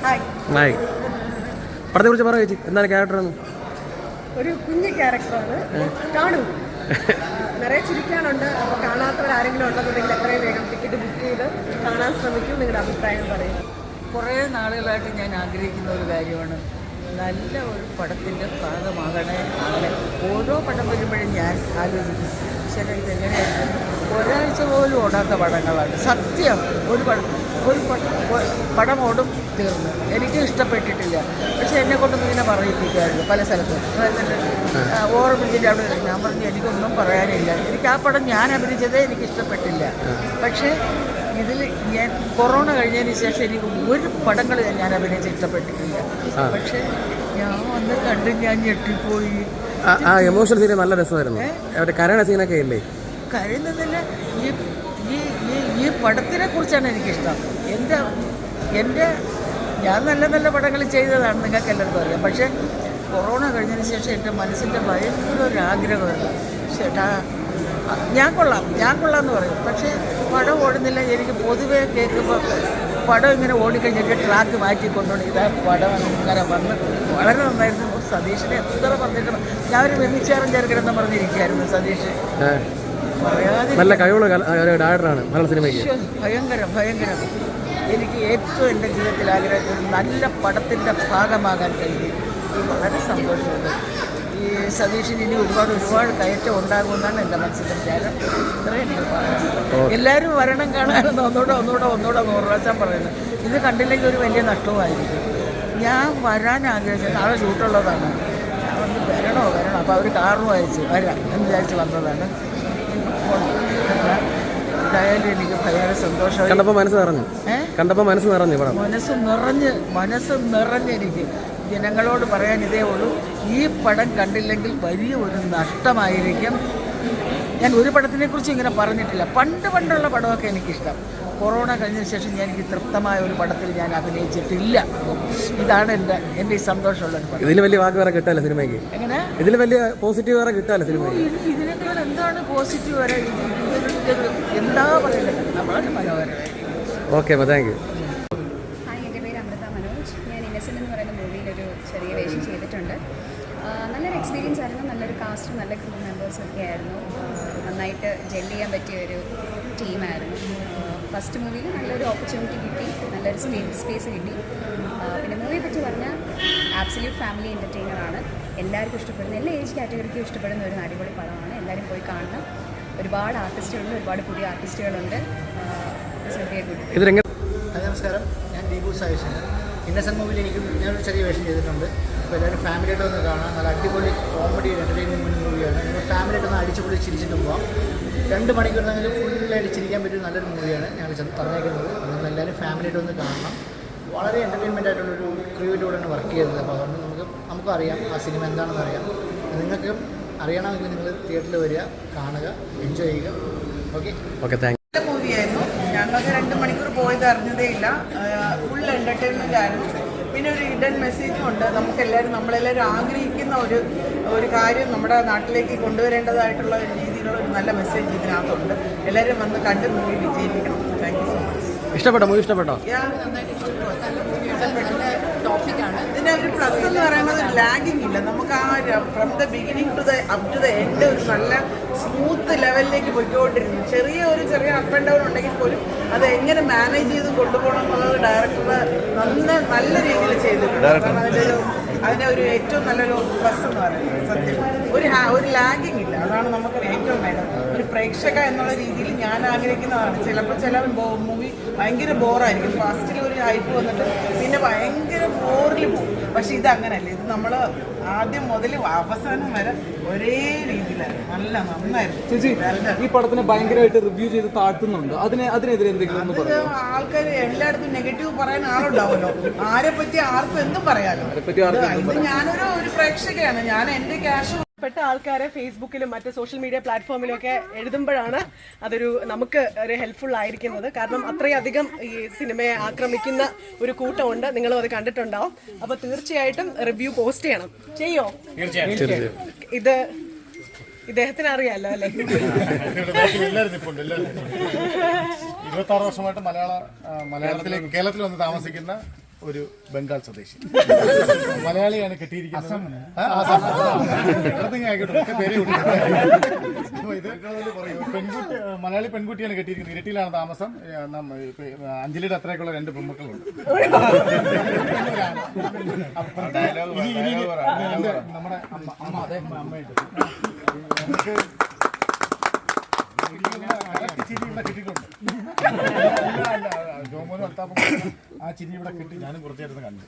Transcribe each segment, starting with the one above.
Hi. പടത്തെ കുറിച്ച് പറയാ ചേച്ചി, എന്താണ് ക്യാരക്ടർ? ഒരു കുഞ്ഞു ക്യാരക്ടറാണ്, കാണൂ. നിറയെ ചിരിക്കാനുണ്ട്. അപ്പോൾ കാണാത്തവരാരെങ്കിലും ഉണ്ടെന്നുണ്ടെങ്കിൽ എത്രയും വേഗം ടിക്കറ്റ് ബുക്ക് ചെയ്ത് കാണാൻ ശ്രമിക്കും. നിങ്ങളുടെ അഭിപ്രായം പറയും. കുറേ നാളുകളായിട്ട് ഞാൻ ആഗ്രഹിക്കുന്ന ഒരു കാര്യമാണ്, നല്ല ഒരു പടത്തിൻ്റെ ഭാഗമാകണേ. അങ്ങനെ ഓരോ പടം വരുമ്പോഴും ഞാൻ ആലോചിക്കും, ശരി ഇതെങ്ങനെയായിരുന്നു. ഒരാഴ്ച പോലും ഓടാത്ത പടങ്ങളാണ് സത്യം. ഒരു പടം ഓടും, തീർന്നു. എനിക്ക് ഇഷ്ടപ്പെട്ടിട്ടില്ല. പക്ഷെ എന്നെ കൊണ്ടൊന്നും ഇങ്ങനെ പറയിപ്പിക്കുമായിരുന്നു പല സ്ഥലത്തും. ഓർമ്മിച്ചിട്ട് അവിടെ ഞാൻ പറഞ്ഞു എനിക്കൊന്നും പറയാനില്ല, എനിക്ക് ആ പടം ഞാൻ അഭിനയിച്ചതേ എനിക്ക് ഇഷ്ടപ്പെട്ടില്ല. പക്ഷേ ഇതിൽ ഞാൻ കൊറോണ കഴിഞ്ഞതിന് ശേഷം എനിക്ക് ഒരു പടങ്ങൾ ഞാൻ അഭിനയിച്ച് ഇഷ്ടപ്പെട്ടിട്ടില്ല. പക്ഷേ ഞാൻ വന്ന് കണ്ട് ഞാൻ ഞെട്ടിപ്പോയി. എമോഷണൽ സീൻ നല്ല രസമായിരുന്നു. കരയണ സീനൊക്കെ ഇല്ലേ? കരയുന്നതിന് ഈ പടത്തിനെ കുറിച്ചാണ് എനിക്കിഷ്ടം. എൻ്റെ ഞാൻ നല്ല നല്ല പടങ്ങൾ ചെയ്തതാണ്, നിങ്ങൾക്ക് എല്ലാവർക്കും അറിയാം. പക്ഷേ കൊറോണ കഴിഞ്ഞതിന് ശേഷം എൻ്റെ മനസ്സിൻ്റെ ഭയങ്കര ഒരു ആഗ്രഹമായിരുന്നു, ചേട്ടാ ഞാൻ കൊള്ളാം എന്ന് പറയും. പക്ഷേ പടം ഓടുന്നില്ല. എനിക്ക് പൊതുവേ കേൾക്കുമ്പോൾ പടം ഇങ്ങനെ ഓടിക്കഴിഞ്ഞിട്ട് ട്രാക്ക് മാറ്റി കൊണ്ടുപോയി ഇതാ പടം ഇങ്ങനെ വന്ന് വളരെ നന്നായിരുന്നു. സതീഷിനെ എത്ര പറഞ്ഞിട്ട് ഞാൻ ഒരു വെന്നിച്ചാറും ചേർക്കണമെന്ന് പറഞ്ഞിരിക്കുകയായിരുന്നു. സതീഷ് നല്ല കഴിവുള്ള ഡയറക്ടറാണ് മലയാള സിനിമയ്ക്ക്. ഭയങ്കരം. എനിക്ക് ഏറ്റവും എൻ്റെ ജീവിതത്തിൽ ആഗ്രഹിച്ചത് നല്ല പടത്തിൻ്റെ ഭാഗമാകാൻ കഴിഞ്ഞു. വളരെ സന്തോഷമുണ്ട്. ഈ സതീഷിന് ഇനി ഒരുപാട് കയറ്റം ഉണ്ടാകുമെന്നാണ് എൻ്റെ മനസ്സിൻ്റെ വിചാരം. ഇത്രയും എനിക്ക് പറയാം. എല്ലാവരും വരണം കാണാനെന്ന് ഒന്നൂടെ 100 പ്രാവശ്യം പറയുന്നത്. ഇത് കണ്ടില്ലെങ്കിൽ ഒരു വലിയ നഷ്ടവുമായിരിക്കും. ഞാൻ വരാൻ ആഗ്രഹിച്ചത് നാളെ ഷൂട്ടുള്ളതാണ്. ഞാൻ വന്ന് വരണോ. അപ്പോൾ അവർ കാറും വരാം എന്ന് വിചാരിച്ച് വന്നതാണ്. എന്തായാലും എനിക്ക് ഭയങ്കര സന്തോഷം. കണ്ടപ്പോൾ മനസ്സ് നിറഞ്ഞ് എനിക്ക് ജനങ്ങളോട് പറയാൻ ഇതേ ഉള്ളൂ, ഈ പടം കണ്ടില്ലെങ്കിൽ വലിയ ഒരു നഷ്ടമായിരിക്കും. ഞാൻ ഒരു പടത്തിനെക്കുറിച്ച് ഇങ്ങനെ പറഞ്ഞിട്ടില്ല. പണ്ടുള്ള പടമൊക്കെ എനിക്കിഷ്ടം. കൊറോണ കഴിഞ്ഞതിന് ശേഷം എനിക്ക് തൃപ്തമായ ഒരു പടത്തിൽ ഞാൻ അഭിനയിച്ചിട്ടില്ല. ഇതാണ് എൻ്റെ ഈ സന്തോഷമുള്ള ഒരു പടം. ഇതിൽ വലിയ വാക്ക് വേറെ കിട്ടാല്ല സിനിമയ്ക്ക്. എങ്ങനെ ഇതിൽ വലിയ പോസിറ്റീവ് വേറെ കിട്ടാല്ല സിനിമയ്ക്ക്. ഇതിനേക്കാൾ എന്താണ് പോസിറ്റീവ് വരെ? എന്താ പറയുന്നത്, വളരെ മനോഹരമായിരിക്കും. Okay, thank you. ഹായ്, എൻ്റെ പേര് അമൃത മനോജ്. ഞാൻ ഇന്നസെൻ്റ് എന്ന് പറയുന്ന മൂവിയിലൊരു ചെറിയ വേഷം ചെയ്തിട്ടുണ്ട്. നല്ലൊരു എക്സ്പീരിയൻസ് ആയിരുന്നു. നല്ലൊരു കാസ്റ്റും നല്ല ക്രൂ മെമ്പേഴ്സൊക്കെ ആയിരുന്നു. നന്നായിട്ട് ജെൽ ചെയ്യാൻ പറ്റിയ ഒരു ടീമായിരുന്നു. ഫസ്റ്റ് മൂവിയിൽ നല്ലൊരു ഓപ്പർച്യൂണിറ്റി കിട്ടി, നല്ലൊരു സ്പേസ് കിട്ടി. പിന്നെ മൂവിയെ പറ്റി പറഞ്ഞാൽ ആബ്സല്യൂട്ട് ഫാമിലി എൻ്റർടൈനറാണ്. എല്ലാവർക്കും ഇഷ്ടപ്പെടുന്ന, എല്ലാ ഏജ് കാറ്റഗറിക്കും ഇഷ്ടപ്പെടുന്ന ഒരു അടിപൊളി പടമാണ്. എല്ലാവരും പോയി കാണണം. ഒരുപാട് ആർട്ടിസ്റ്റുകളുണ്ട്, ഒരുപാട് പുതിയ ആർട്ടിസ്റ്റുകളുണ്ട്. നമസ്കാരം, ഞാൻ ദീപു സായിഷാണ്. ഇന്നസെൻ്റ് മൂവിയിൽ ഞാനൊരു ചെറിയ വേഷം ചെയ്തിട്ടുണ്ട്. അപ്പോൾ എല്ലാവരും ഫാമിലിയായിട്ട് വന്ന് കാണാം. നല്ല അടിപൊളി കോമഡി എൻ്റർടൈൻമെൻറ്റ് മൂവിയാണ്. നിങ്ങൾ ഫാമിലിയായിട്ടൊന്ന് അടിച്ചുപൊളി ചിരിച്ചിട്ട് പോകാം. 2 മണിക്കൂറിനെങ്കിലും ഫുള്ളായിട്ട് ചിരിക്കാൻ പറ്റിയ നല്ലൊരു മൂവിയാണ് ഞങ്ങൾ പറഞ്ഞേക്കുന്നത്. നിങ്ങളെല്ലാവരും ഫാമിലിയായിട്ട് വന്ന് കാണണം. വളരെ എൻ്റർടൈൻമെൻ്റ് ആയിട്ടുള്ളൊരു ക്രൂവിൻ്റെ കൂടെയാണ് വർക്ക് ചെയ്തത്. അപ്പോൾ അതുകൊണ്ട് നമുക്കും അറിയാം ആ സിനിമ എന്താണെന്ന് അറിയാം. നിങ്ങൾക്ക് അറിയണമെങ്കിൽ നിങ്ങൾ തിയേറ്ററിൽ വരിക, കാണുക, എൻജോയ് ചെയ്യുക. Okay, thank U. നല്ല മൂവിയായിരുന്നു. ഞങ്ങൾക്ക് 2 മണിക്കൂർ പോയത് അറിഞ്ഞതേ ഇല്ല. ഫുൾ എൻ്റർടൈൻമെൻ്റ് ആയിരുന്നു. പിന്നെ ഒരു ഹിഡൻ മെസ്സേജും ഉണ്ട്. നമ്മളെല്ലാവരും ആഗ്രഹിക്കുന്ന ഒരു കാര്യം നമ്മുടെ നാട്ടിലേക്ക് കൊണ്ടുവരേണ്ടതായിട്ടുള്ള രീതിയിലുള്ള ഒരു നല്ല മെസ്സേജ് ഇതിനകത്തുണ്ട്. എല്ലാവരും വന്ന് കണ്ട് മൂവി വിജയിപ്പിക്കണം. Thank you so much. Movie ഇഷ്ടപ്പെട്ടോ? ടോപ്പിക്കാണ്. ഇതിൻ്റെ ഒരു പ്ലസ് എന്ന് പറയുന്നത് ലാഗിങ് ഇല്ല. നമുക്ക് from the beginning to the end ഒരു നല്ല സ്മൂത്ത് ലെവലിലേക്ക് പോയിക്കൊണ്ടിരുന്നു. ചെറിയ അപ്പ് ആൻഡ് ഡൗൺ ഉണ്ടെങ്കിൽ പോലും അത് എങ്ങനെ മാനേജ് ചെയ്ത് കൊണ്ടുപോകണം എന്നുള്ളത് ഡയറക്ടർ നല്ല രീതിയിൽ ചെയ്തിട്ടുണ്ട്. അതിൻ്റെ ഒരു ഏറ്റവും നല്ലൊരു പ്ലസ് എന്ന് പറയുന്നത് സത്യം ഒരു ലാഗിങ് ഇല്ല. അതാണ് നമുക്ക് ഏറ്റവും വേണ്ടത്. ഒരു പ്രേക്ഷക എന്നുള്ള രീതിയിൽ ഞാൻ ആഗ്രഹിക്കുന്നതാണ്. ചില മൂവി ഭയങ്കര ബോറായിരിക്കും. ഫസ്റ്റിൽ ഒരു ഹൈപ്പ് വന്നിട്ട് പിന്നെ ഭയങ്കര ബോറിൽ പോകും. പക്ഷെ ഇത് അങ്ങനെയല്ല. ഇത് നമ്മൾ ആദ്യം മുതൽ അവസാനം വരെ ഒരേ രീതിയിലാണ്. നന്നായിരുന്നു. ചേച്ചി, ഈ പടത്തിനെ ഭയങ്കരമായിട്ട് റിവ്യൂ ചെയ്ത് താഴ്ത്തുന്നുണ്ട്. അതിനെതിരെ എന്തെങ്കിലും ആൾക്കാർ എല്ലായിടത്തും നെഗറ്റീവ് പറയാൻ ആളുണ്ടാവുമല്ലോ. ആരെ പറ്റി ആർക്കും എന്തും പറയാലോ. ഇത് ഞാനൊരു പ്രേക്ഷകയാണ്. ഞാൻ എൻ്റെ ക്യാഷ് പെട്ട ആൾക്കാരെ ഫേസ്ബുക്കിലും മറ്റ് സോഷ്യൽ മീഡിയ പ്ലാറ്റ്ഫോമിലും ഒക്കെ എഴുതുമ്പോഴാണ് അതൊരു നമുക്ക് ഒരു ഹെൽപ്ഫുൾ ആയിരിക്കുന്നത്. കാരണം അത്രയധികം ഈ സിനിമയെ ആക്രമിക്കുന്ന ഒരു കൂട്ടമുണ്ട്. നിങ്ങളും അത് കണ്ടിട്ടുണ്ടാവും. അപ്പോൾ തീർച്ചയായിട്ടും റിവ്യൂ പോസ്റ്റ് ചെയ്യണം. ചെയ്യോ? ഇത് ഇദ്ദേഹത്തിന് അറിയാലോ അല്ലേ? 26 വർഷമായിട്ട് കേരളത്തിൽ വന്ന് താമസിക്കുന്ന ഒരു ബംഗാൾ സ്വദേശി. മലയാളിയാണ് കെട്ടിയിരിക്കുന്നത്. ഇത് പെൺകുട്ടി, മലയാളി പെൺകുട്ടിയാണ് കെട്ടിയിരിക്കുന്നത്. ഇരട്ടിയിലാണ് താമസം. അഞ്ജലിയുടെ അത്രയൊക്കെയുള്ള 2 പെൺമക്കളുണ്ട്. നമ്മുടെ അമ്മയുണ്ട്. നമുക്ക് ചിരി ഇവിടെ കിട്ടിയിട്ടുണ്ട്. ജോമോനും അൽത്താപ്പും ആ ചിരി ഇവിടെ കിട്ടി. ഞാനും കുറച്ചേരുന്ന് കണ്ടു.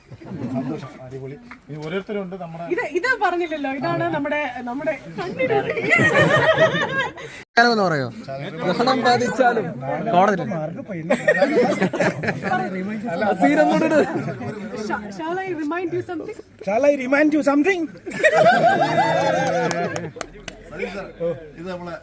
സന്തോഷം. അടിപൊളി. ഇനി ഓരോരുത്തരുണ്ട്. നമ്മുടെ ഇത് പറഞ്ഞില്ലല്ലോ, ഇതാണ് നമ്മുടെ എന്ന് പറയോ ഗ്രഹണം ബാധിച്ചാലും കോടതി Shall I remind you something? ഇത് നമ്മളെ